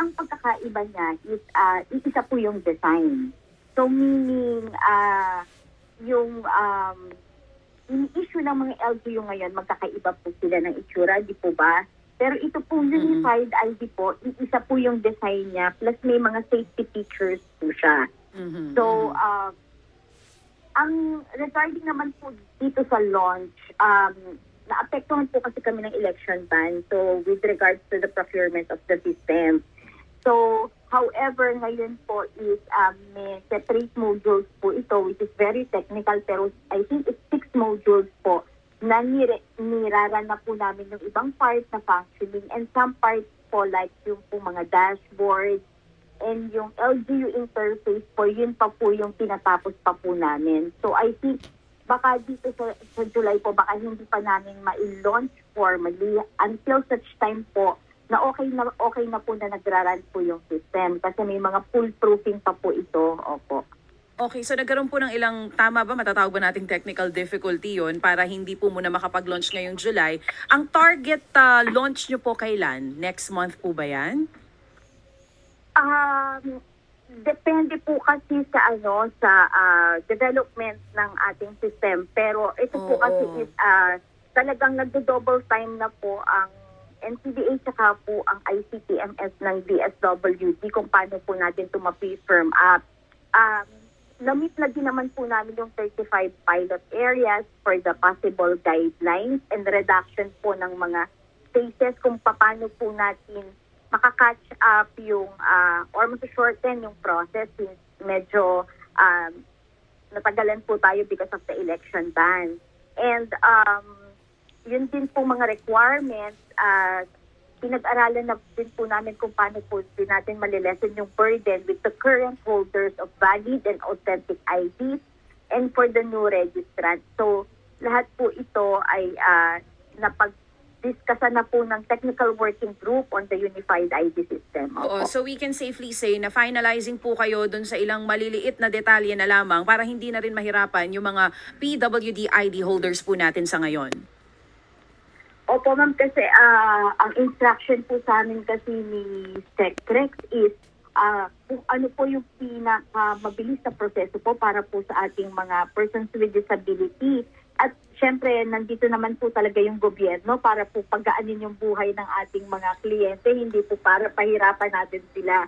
Ang pagkakaiba niya is isa po yung design. So meaning yung ini-issue ng mga LGU ngayon, magkakaiba po sila ng itsura, di po ba? Pero ito pong Unified ID po, isa po yung design niya, plus may mga safety features po siya. So, ang regarding naman po dito sa launch, naapektuhan po kasi kami ng election ban, so with regards to the procurement of the system. So, however, ngayon po is may separate modules po ito, which is very technical, pero I think it's 6 modules po na nirara na po namin yung ibang parts na functioning, and some parts po like yung po mga dashboard and yung LGU interface po, yun pa po yung pinatapos pa po namin. So I think baka dito sa July po, baka hindi pa namin ma-launch formally until such time po na okay na po na nagra-run po yung system kasi may mga foolproofing pa po ito. Opo. Okay, so nagkaroon po ng ilang, tama ba, matatawag ba nating technical difficulty yon para hindi po muna makapag-launch ngayong July. Ang target launch nyo po kailan? Next month po ba yan? Depende po kasi sa development ng ating system. Pero ito po kasi is talagang nagdo-double time na po ang NCDA tsaka po ang ICTMS ng DSWD kung paano po natin ito ma-firm up. Na-meet na din naman po namin yung 35 pilot areas for the possible guidelines and reduction po ng mga phases kung paano po natin makakatch up yung or mas-shorten yung process since medyo natagalan po tayo because of the election ban. And yun din po mga requirements, pinag-aralan na din po namin kung paano po din natin malilesen yung burden with the current holders of valid and authentic IDs and for the new registrant. So lahat po ito ay napag-discussan na po ng technical working group on the Unified ID system. Oo, so we can safely say na finalizing po kayo dun sa ilang maliliit na detalye na lamang para hindi na rin mahirapan yung mga PWD ID holders po natin sa ngayon. Opo ma'am, kasi ang instruction po sa amin kasi ni SecRex is kung ano po yung mabilis na proseso po para po sa ating mga persons with disability. At syempre, nandito naman po talaga yung gobyerno para po pagaanin yung buhay ng ating mga kliyente, hindi po para pahirapan natin sila.